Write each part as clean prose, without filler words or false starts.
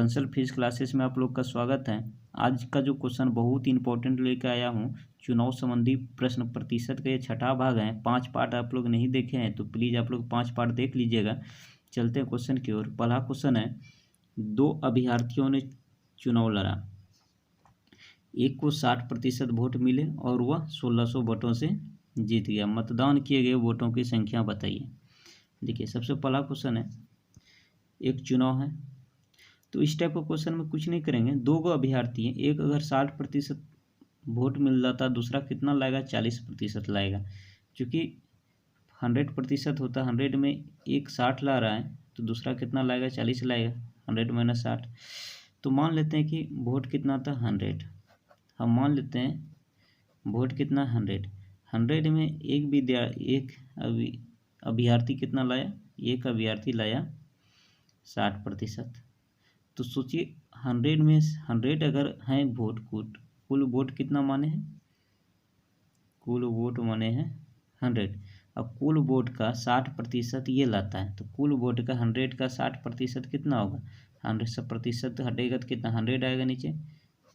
Bansal physics classes में आप लोग का स्वागत है। आज का जो क्वेश्चन बहुत इंपॉर्टेंट लेकर आया हूँ, चुनाव संबंधी प्रश्न प्रतिशत का ये छठा भाग है। 5 पार्ट आप लोग नहीं देखे हैं तो प्लीज़ आप लोग 5 पार्ट देख लीजिएगा। चलते हैं क्वेश्चन की ओर। पहला क्वेश्चन है, 2 अभ्यर्थियों ने चुनाव लड़ा, एक को 60% वोट मिले और वह 1600 वोटों से जीत गया। मतदान किए गए वोटों की संख्या बताइए। देखिए, सबसे पहला क्वेश्चन है, एक चुनाव है तो इस टाइप का क्वेश्चन में कुछ नहीं करेंगे। 2 गो अभ्यर्थी हैं, एक अगर 60% वोट मिल जाता, दूसरा कितना लाएगा, 40% लाएगा। क्योंकि 100% होता, 100 में एक 60 ला रहा है तो दूसरा कितना लाएगा, 40 लाएगा। 100 माइनस 60, तो मान लेते हैं कि वोट कितना था, 100। हम मान लेते हैं वोट कितना, 100 में एक अभ्यर्थी कितना लाया, एक अभ्यर्थी लाया 60%। तो सोचिए 100 में 100 अगर हैं वोट, कुल वोट कितना माने हैं, कुल वोट माने हैं 100। अब कुल वोट का 60% ये लाता है, तो कुल वोट का 100 का 60% कितना होगा, 100% हटेगा तो कितना, 100 आएगा, नीचे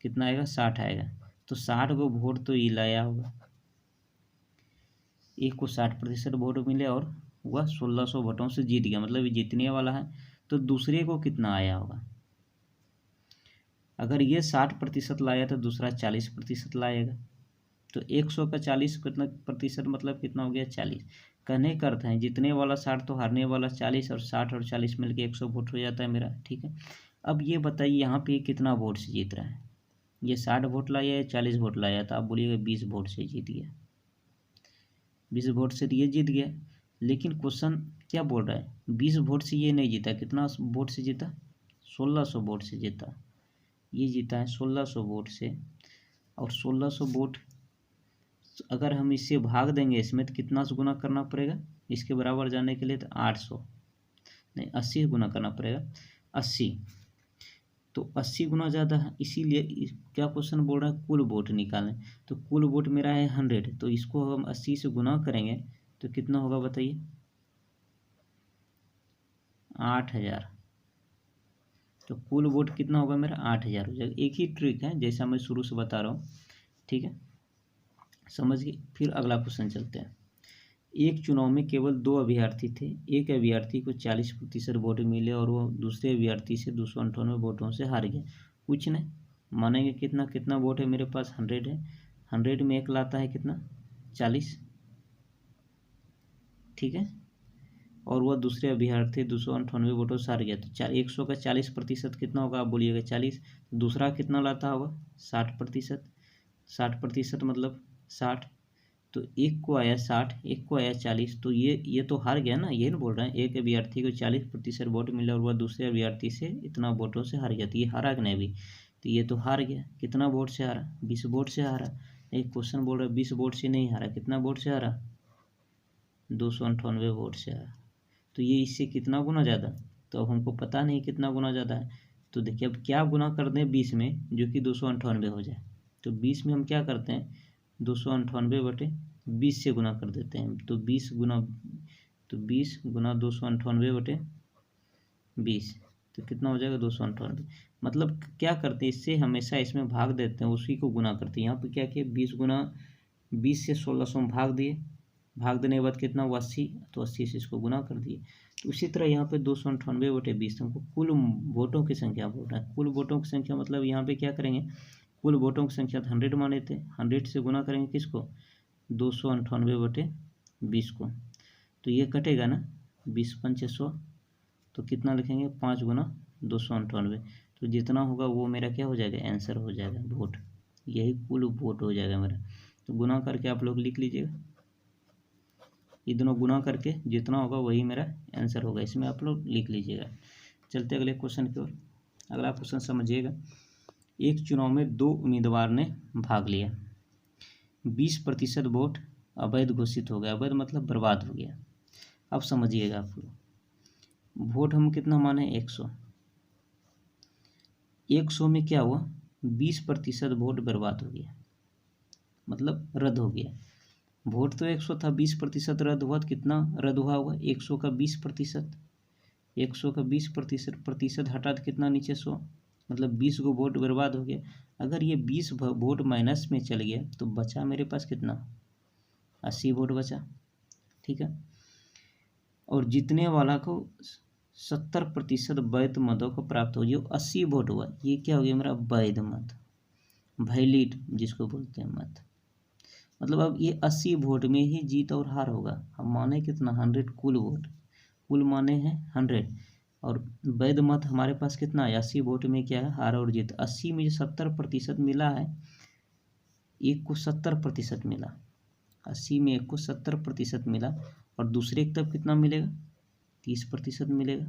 कितना आएगा, 60 आएगा। तो 60 गो वोट तो ये लाया होगा, एक को 60% वोट मिले और वह 1600 वोटों से जीत गया, मतलब ये जीतने वाला है। तो दूसरे को कितना आया होगा, अगर ये 60% लाया तो दूसरा 40% लाएगा। तो 100 का 40 कितना प्रतिशत, मतलब कितना हो गया, 40। कहने का अर्थ है जीतने वाला 60 तो हारने वाला 40, और 60 और 40 मिलके 100 वोट हो जाता है मेरा। ठीक है, अब ये बताइए यहाँ पे कितना वोट से जीत रहा है, ये 60 वोट लाया या 40 वोट लाया, तो आप बोलिएगा 20 वोट से जीत गया। 20 वोट से ये जीत गया। लेकिन क्वेश्चन क्या बोल रहा है, 20 वोट से ये नहीं जीता, कितना वोट से जीता, 1600 वोट से जीता। ये जीता है 1600 वोट से, और 1600 वोट अगर हम इससे भाग देंगे इसमें तो कितना से गुना करना पड़ेगा, इसके बराबर जाने के लिए तो 800 नहीं 80 गुना करना पड़ेगा, 80। तो 80 गुना ज़्यादा है, इसीलिए क्या क्वेश्चन बोल रहा है, कुल वोट निकालें। तो कुल वोट मेरा है 100, तो इसको हम 80 से गुना करेंगे तो कितना होगा बताइए, 8000। तो कुल वोट कितना होगा मेरा, 8000 हो जाएगा। एक ही ट्रिक है जैसा मैं शुरू से बता रहा हूँ, ठीक है, समझ गए। फिर अगला क्वेश्चन चलते हैं। एक चुनाव में केवल 2 अभ्यर्थी थे, एक अभ्यर्थी को 40% वोट मिले और वो दूसरे अभ्यर्थी से 298 वोटों से हार गया। कुछ नहीं मानेंगे, कितना कितना वोट है मेरे पास, 100 है, 100 में एक लाता है कितना, 40। ठीक है, और वह दूसरे अभ्यर्थी 298 वोटों से हार गया। तो 100 का 40% कितना होगा, आप बोलिएगा 40। दूसरा कितना लाता होगा, 60%। 60% मतलब 60, तो एक को आया 60, एक को आया 40, तो ये तो हार गया ना। ये ना बोल रहे हैं एक अभ्यर्थी को 40% वोट मिला और वह दूसरे अभ्यर्थी से इतना वोटों से हार गया, तो ये हारा कि नहीं भी, तो ये तो हार गया। कितना वोट से हारा, 20 वोट से हारा। एक क्वेश्चन बोल रहा है 20 वोट से नहीं हारा, कितना वोट से हारा, 298 वोट से हारा। तो ये इससे कितना गुना ज़्यादा, तो अब हमको पता नहीं कितना गुना ज़्यादा है। तो देखिए अब क्या गुना कर दें 20 में, जो कि 298 हो जाए। तो 20 में हम क्या करते हैं, 298 बटे 20 से गुना कर देते हैं। तो 20 गुना 298 बटे 20, तो कितना हो जाएगा, 298। मतलब क्या करते हैं, इससे हमेशा इसमें भाग देते हैं, उसी को गुना करते हैं। यहाँ पे क्या किया, 20 गुना 20 से 1600 में भाग दिए, भाग देने के बाद कितना हुआ, 80, तो 80 से इसको गुना कर दिए। तो उसी तरह यहाँ पे 298 बटे 20 हमको कुल वोटों की संख्या बोल रहा है। कुल वोटों की संख्या मतलब यहाँ पे क्या करेंगे, कुल वोटों की संख्या 100 माने थे, 100 से गुना करेंगे किसको, 298 बटे 20 को। तो ये कटेगा ना, 20 पंचे 100, तो कितना लिखेंगे, 5 गुना 298। तो जितना होगा वो मेरा क्या हो जाएगा, आंसर हो जाएगा, वोट। यही कुल वोट हो जाएगा मेरा। तो गुना करके आप लोग लिख लीजिएगा, ये दोनों गुना करके जितना होगा वही मेरा आंसर होगा, इसमें आप लोग लिख लीजिएगा। चलते अगले क्वेश्चन की ओर। अगला क्वेश्चन समझिएगा। एक चुनाव में 2 उम्मीदवार ने भाग लिया, 20% वोट अवैध घोषित हो गया, अवैध मतलब बर्बाद हो गया। अब समझिएगा आप लोग, वोट हम कितना माने, 100। 100 में क्या हुआ, 20% वोट बर्बाद हो गया, मतलब रद्द हो गया। वोट तो 100 था, 20% रद्द हुआ, तो कितना रद्द हुआ होगा, 100 का 20%, 100 का 20% हटा तो कितना नीचे 100, मतलब 20 को वोट बर्बाद हो गया। अगर ये 20 वोट माइनस में चल गया तो बचा मेरे पास कितना, 80 वोट बचा, ठीक है। और जीतने वाला को 70% वैध मतों को प्राप्त हो, जो 80 वोट हुआ ये क्या हो गया मेरा वैध मत, वैलिड जिसको बोलते हैं मत। मतलब अब ये 80 वोट में ही जीत और हार होगा। हम माने कितना 100 कुल वोट, कुल माने हैं 100, और वैध मत हमारे पास कितना है 80 वोट में क्या है हार और जीत। 80 में जो 70% मिला है, एक को 70% मिला, 80 में एक को 70% मिला, और दूसरे की तरफ कितना मिलेगा 30% मिलेगा।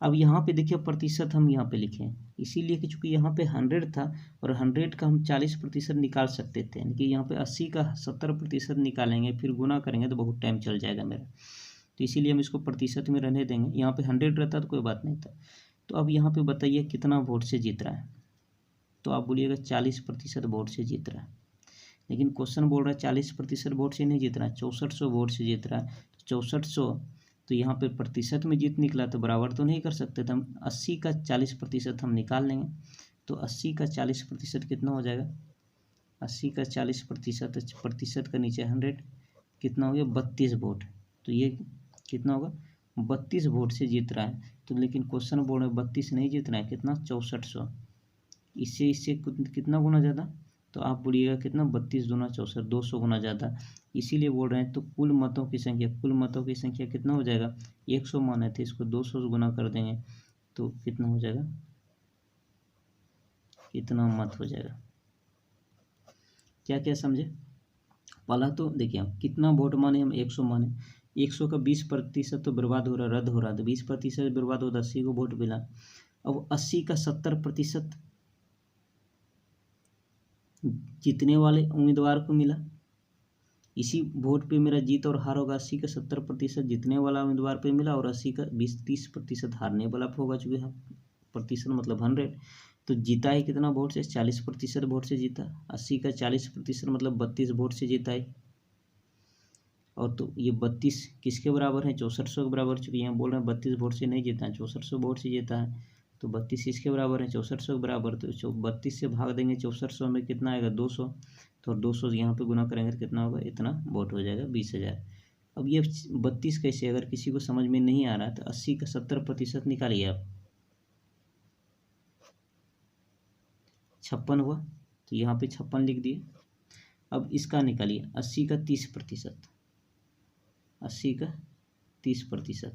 अब यहाँ पे देखिए प्रतिशत हम यहाँ पे लिखे हैं इसीलिए कि चूंकि यहाँ पे 100 था और 100 का हम 40% निकाल सकते थे, यानी कि यहाँ पे 80 का 70% निकालेंगे फिर गुना करेंगे तो बहुत टाइम चल जाएगा मेरा, तो इसीलिए हम इसको प्रतिशत में रहने देंगे। यहाँ पे 100 रहता तो कोई बात नहीं था। तो अब यहाँ पे बताइए कितना वोट से जीत रहा है, तो आप बोलिएगा 40% वोट से जीत रहा है, लेकिन क्वेश्चन बोल रहा है 40% वोट से नहीं जीत रहा है, 6400 वोट से जीत रहा है। तो 6400 तो यहाँ पे प्रतिशत में जीत निकला तो बराबर तो नहीं कर सकते, तो हम 80 का 40% हम निकाल लेंगे। तो 80 का 40% कितना हो जाएगा, 80 का 40% प्रतिशत का नीचे 100 कितना हो गया 32 वोट। तो ये कितना होगा 32 वोट से जीत रहा है। तो लेकिन क्वेश्चन बोर्ड में 32 नहीं जीत रहा है, कितना 6400, इससे कितना गुना ज़्यादा, तो आप बोलिएगा कितना 32 दूना 64, 200 गुना ज़्यादा। इसीलिए बोल रहे हैं। तो कुल मतों की संख्या कितना हो जाएगा, 100 माने थे, इसको 200 से गुना कर देंगे तो कितना हो जाएगा, कितना मत हो जाएगा। क्या क्या समझे, पहला तो देखिए हम कितना वोट माने, हम 100 माने, 100 का 20% तो बर्बाद हो रहा, रद्द हो रहा, तो 20% बर्बाद होता, 80 को वोट मिला। अब 80 का 70% जीतने वाले उम्मीदवार को मिला, इसी वोट पे मेरा जीत और हार होगा। 80 का 70% जीतने वाला उम्मीदवार पे मिला और 80 का 20-30% हारने वाला होगा, चूँकि प्रतिशत मतलब 100, तो जीता है कितना वोट से 40% वोट से जीता। 80 का 40% मतलब 32 वोट से जीता है। और तो ये 32 किसके बराबर है 6400 के बराबर, चूँकि यहाँ बोल रहे हैं 32 वोट से नहीं जीता है, 6400 वोट से जीता है। तो 32 इसके बराबर है 6400 के बराबर, तो 32 से भाग देंगे 6400 में कितना आएगा 200, तो 200 यहाँ पे गुना करेंगे तो कितना होगा, इतना वोट हो जाएगा 20,000। अब ये 32 कैसे, अगर किसी को समझ में नहीं आ रहा है तो 80 का 70% निकालिए आप, 56 हुआ, तो यहाँ पे 56 लिख दिए। अब इसका निकालिए 80 का 30%, 80 का 30%,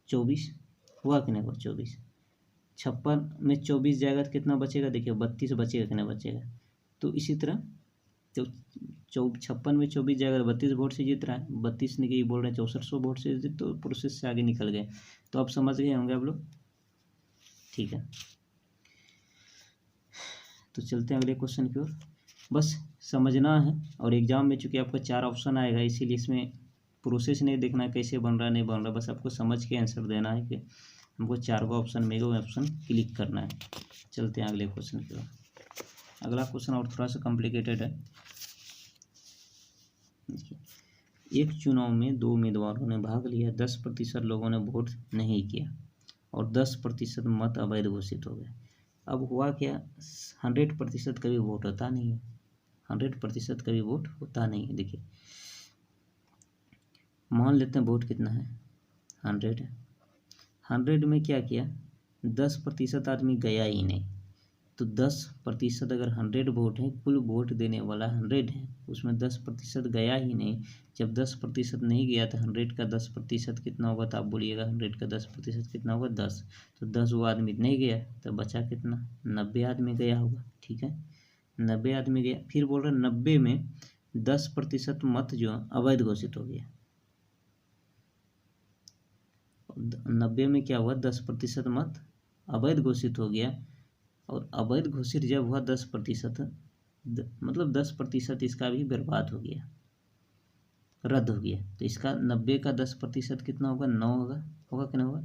24 हुआ कि नहीं हुआ 24, 56 में 24 जाएगा तो कितना बचेगा, देखिए 32 बचेगा कि नहीं बचेगा। तो इसी तरह तो 56 में 24 जाएगा तो 32 वोट से जीत रहा है, 32 नहीं बोल रहे हैं 6400 वोट से जीत, तो प्रोसेस से आगे निकल गए। तो आप समझ गए होंगे आप लोग, ठीक है। तो चलते हैं अगले क्वेश्चन की ओर, बस समझना है। और एग्जाम में चूंकि आपका 4 ऑप्शन आएगा, इसीलिए इसमें प्रोसेस नहीं देखना है कैसे बन रहा है नहीं बन रहा, बस आपको समझ के आंसर देना है कि हमको 4 को ऑप्शन में ऑप्शन क्लिक करना है। चलते हैं अगले क्वेश्चन की ओर। अगला क्वेश्चन और थोड़ा सा कॉम्प्लिकेटेड है। एक चुनाव में 2 उम्मीदवारों ने भाग लिया, 10% लोगों ने वोट नहीं किया और 10% मत अवैध घोषित हो गए। अब हुआ क्या, 100% कभी वोट होता नहीं है, 100% कभी वोट होता नहीं है। देखिए मान लेते हैं वोट कितना है 100 है, 100 में क्या किया 10% आदमी गया ही नहीं, तो 10% अगर 100 वोट है, कुल वोट देने वाला 100 है, उसमें 10% गया ही नहीं। जब 10% नहीं गया तो 100 का 10% कितना होगा, तो आप बोलिएगा 100 का 10% कितना होगा 10, तो 10 वो आदमी नहीं गया तो बचा कितना 90 आदमी गया होगा, ठीक है 90 आदमी गया। फिर बोल रहे 90 में 10% मत जो अवैध घोषित हो गया, 90 में क्या हुआ 10% मत अवैध घोषित हो गया। और अवैध घोषित जब हुआ 10%, मतलब 10% इसका भी बर्बाद हो गया, रद्द हो गया। तो इसका 90 का 10% कितना होगा 9 होगा, होगा कि नहीं होगा,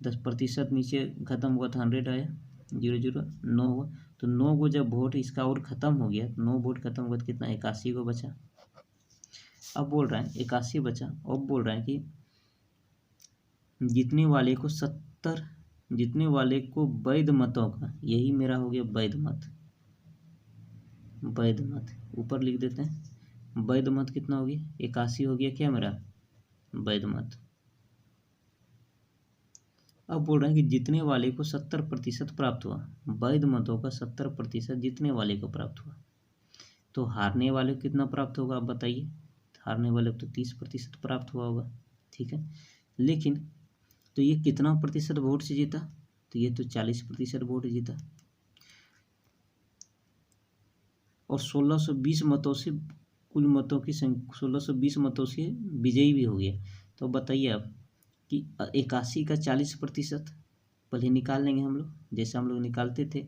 10% नीचे खत्म हुआ था 100 आया 00 9 हुआ, तो 9 को जब वोट इसका और ख़त्म हो गया, 9 वोट खत्म हुआ तो कितना 81 को बचा। अब बोल रहे हैं 81 बचा, अब बोल रहे हैं कि जीतने वाले को 70, जीतने वाले को वैध मतों का, यही मेरा हो गया वैध मत, वैध मत ऊपर लिख देते हैं। वैध मत कितना हो गया? 81 हो गया क्या मेरा वैध मत। अब बोल रहे हैं कि जीतने वाले को 70% प्राप्त हुआ, वैध मतों का 70% जीतने वाले को प्राप्त हुआ, तो हारने वाले को कितना प्राप्त होगा आप बताइए। हारने वाले को तो 30% प्राप्त हुआ होगा, ठीक है। लेकिन तो ये कितना प्रतिशत वोट से जीता? तो ये तो 40% वोट जीता, और 1620 मतों से, कुल मतों की संख्या 1620 मतों से विजयी भी हो गया। तो बताइए आप कि 81 का 40% पहले निकाल लेंगे हम लोग, जैसे हम लोग निकालते थे।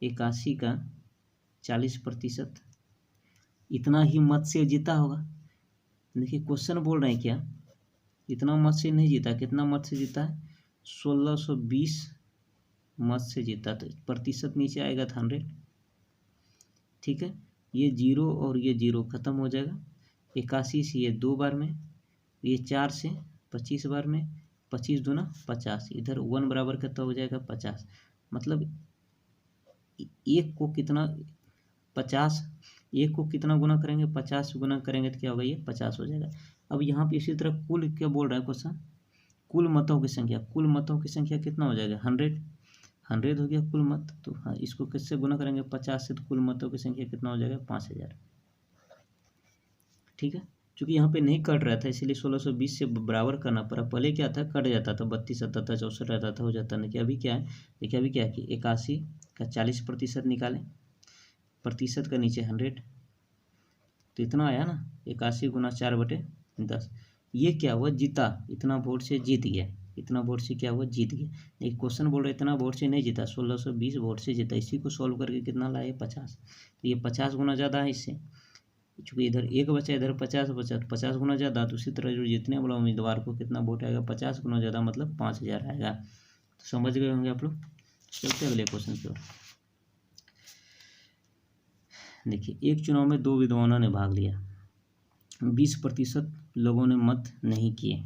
81 का 40% इतना ही मत से जीता होगा। देखिए क्वेश्चन बोल रहे हैं क्या, इतना मत से नहीं जीता, कितना मत से जीता है? 1620 मत से जीता, तो प्रतिशत नीचे आएगा था 100, ठीक है। ये 0 और ये 0 खत्म हो जाएगा। 81 से ये 2 बार में, ये 4 से 25 बार में, 25 दूना 50, इधर 1 बराबर कितना हो जाएगा 50। मतलब एक को कितना 50, एक को कितना गुना करेंगे 50 गुना करेंगे तो क्या होगा, ये 50 हो जाएगा। अब यहाँ पे इसी तरह कुल क्या बोल रहा है क्वेश्चन, कुल मतों की संख्या, कुल मतों की संख्या कितना हो जाएगा 100 हो गया कुल मत। तो हाँ, इसको किससे गुना करेंगे 50 से, तो कुल मतों की संख्या कितना हो जाएगा 5000, ठीक है। क्योंकि यहाँ पे नहीं कट रहा था इसलिए 1620 से बराबर करना पड़ा। पहले क्या था, कट जाता था, 32 आता था, 64 आता था, हो जाता। देखिए अभी क्या है, देखिए अभी क्या है कि 81 का 40% निकालें, प्रतिशत का नीचे 100, तो इतना आया ना 81 गुना 4/10। ये क्या हुआ, जीता, इतना वोट से जीत गया, इतना वोट से क्या हुआ, जीत गया। एक क्वेश्चन बोल रहे इतना वोट से नहीं जीता, 1620 वोट से जीता। इसी को सॉल्व करके कितना लाए 50, तो ये 50 गुना ज़्यादा है इससे, चूँकि इधर 1 बचा, इधर 50 बचा, तो 50 गुना ज़्यादा। तो उसी तरह जो जीतने वाला उम्मीदवार को कितना वोट आएगा 50 गुना ज़्यादा, मतलब 5000 आएगा। तो समझ गए होंगे आप लोग। चलते अगले क्वेश्चन की ओर। देखिए एक चुनाव में 2 विद्वानों ने भाग लिया, 20% लोगों ने मत नहीं किए।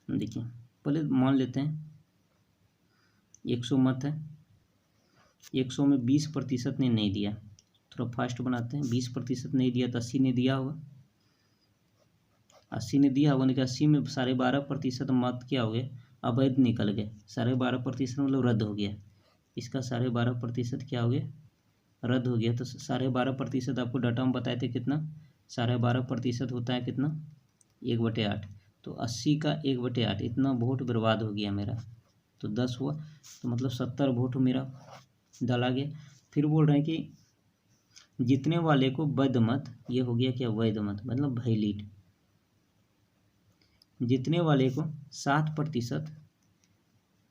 देखिए पहले मान लेते हैं 100 मत है, 100 में 20% ने नहीं दिया, थोड़ा फास्ट बनाते हैं। 20% नहीं दिया तो 80 ने दिया होगा, 80 ने दिया होगा, नहीं 80 में 12.5% मत क्या हो गए, अवैध निकल गए। 12.5% मतलब रद्द हो गया, इसका 12.5% क्या हो गया, रद्द हो गया। तो 12.5% आपको डाटा में बताए थे कितना, 12.5% होता है कितना 1/8, तो 80 का 1/8, इतना वोट बर्बाद हो गया मेरा, तो 10 हुआ, तो मतलब 70 वोट मेरा डाला गया। फिर बोल रहे हैं कि जीतने वाले को वैध मत, ये हो गया क्या वैध मत, मतलब वैलिड। जीतने वाले को 60%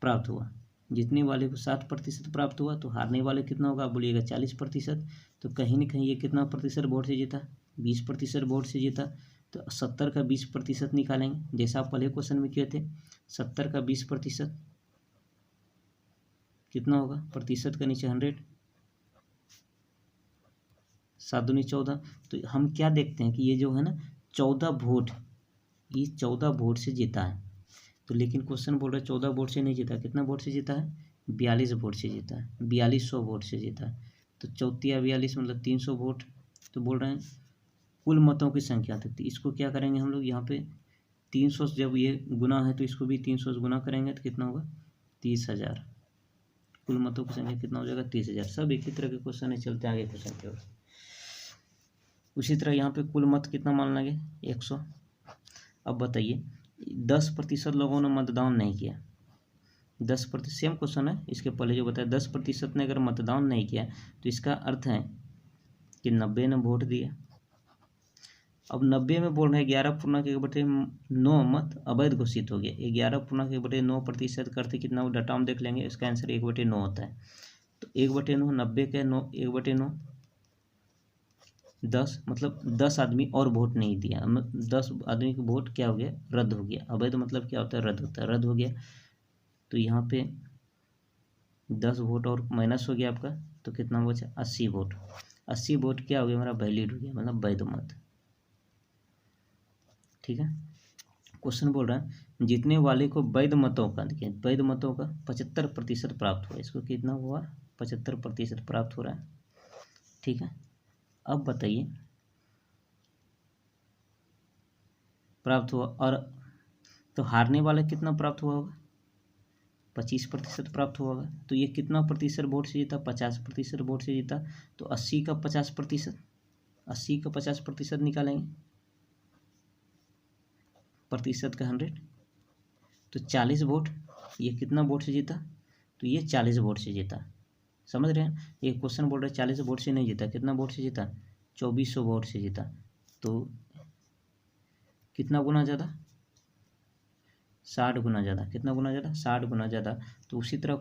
प्राप्त हुआ, जीतने वाले को 60% प्राप्त हुआ, तो हारने वाले कितना होगा आप बोलिएगा 40%। तो कहीं न कहीं ये कितना प्रतिशत वोट से जीता, 20% वोट से जीता। तो 70 का 20% निकालेंगे, जैसा आप पहले क्वेश्चन में किए थे। 70 का 20% कितना होगा, प्रतिशत का नीचे 100, 7 दूनी 14। तो हम क्या देखते हैं कि ये जो है ना 14 वोट, ये 14 वोट से जीता है। तो लेकिन क्वेश्चन बोल रहा है 14 वोट से नहीं जीता, कितना वोट से जीता है, 42 वोट से जीता है, 4200 वोट से जीता है। तो 34 42 मतलब 300 वोट। तो बोल रहे हैं कुल मतों की संख्या थी, तो इसको क्या करेंगे हम लोग यहाँ पे 300 से, जब ये गुना है तो इसको भी 300 से गुना करेंगे तो कितना होगा 30,000। कुल मतों की संख्या कितना हो जाएगा 30,000। सब एक ही तरह के क्वेश्चन है, चलते आगे क्वेश्चन की ओर। उसी तरह यहाँ पे कुल मत कितना मान लेंगे 100। अब बताइए 10% लोगों ने मतदान नहीं किया, 10%, सेम क्वेश्चन है इसके पहले जो बताया, 10% ने अगर मतदान नहीं किया तो इसका अर्थ है कि 90 ने वोट दिया। अब 90 में बोल रहे हैं 11.1/9 मत अवैध घोषित हो गया। 11.1/9% करते कितना वो डाटा हम देख लेंगे, इसका आंसर 1/9 होता है। तो 1/9, 90 के 9, 1/9 10, मतलब 10 आदमी और वोट नहीं दिया, 10 आदमी का वोट क्या हो गया, रद्द हो गया। अवैध मतलब क्या होता है, रद्द होता है, रद्द हो गया। तो यहाँ पे 10 वोट और माइनस हो गया आपका, तो कितना बचा 80 वोट। 80 वोट क्या हो गया, मेरा वैलिड हो गया, मतलब वैध मत, ठीक है। क्वेश्चन बोल रहा है जीतने वाले को वैध मतों का, देखिए वैध मतों का 75% प्राप्त हुआ। इसको कितना हुआ? 75% प्राप्त हो रहा है। ठीक है, अब बताइए प्राप्त हुआ, और तो हारने वाला कितना प्राप्त हुआ होगा? 25% प्राप्त हुआ होगा। तो ये कितना प्रतिशत वोट से जीता? 50% वोट से जीता। तो 80 का 50%, 80 का 50% निकालेंगे, प्रतिशत का 100, तो 40 वोट। ये कितना वोट से जीता? तो ये 40 वोट से जीता। समझ रहे हैं? ये क्वेश्चन बोल रहा है 40 वोट से नहीं जीता, कितना वोट से जीता? 2400 वोट से जीता। तो कितना गुना ज़्यादा? 60 गुना ज़्यादा। कितना गुना ज़्यादा? 60 गुना ज़्यादा। तो उसी तरह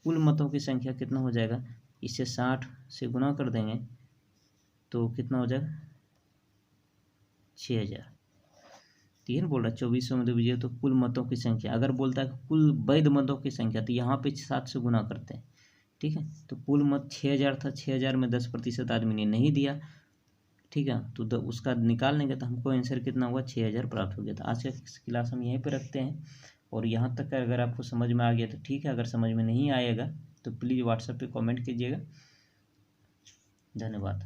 कुल मतों की संख्या कितना हो जाएगा? इसे 60 से गुना कर देंगे तो कितना हो जाएगा? 6000। तीन बोल रहा है 2400 में डिवीजिए तो कुल मतों की संख्या। अगर बोलता है कुल वैध मतों की संख्या तो यहाँ पे 7 से गुना करते हैं। ठीक है, तो कुल मत 6000 था, 6000 में 10% आदमी ने नहीं दिया। ठीक है, तो उसका निकाल लेंगे तो हमको आंसर कितना हुआ? 6000 प्राप्त हो गया। था। आज का क्लास हम यहीं पे रखते हैं, और यहाँ तक अगर आपको समझ में आ गया तो ठीक है, अगर समझ में नहीं आएगा तो प्लीज़ व्हाट्सएप पे कमेंट कीजिएगा। धन्यवाद।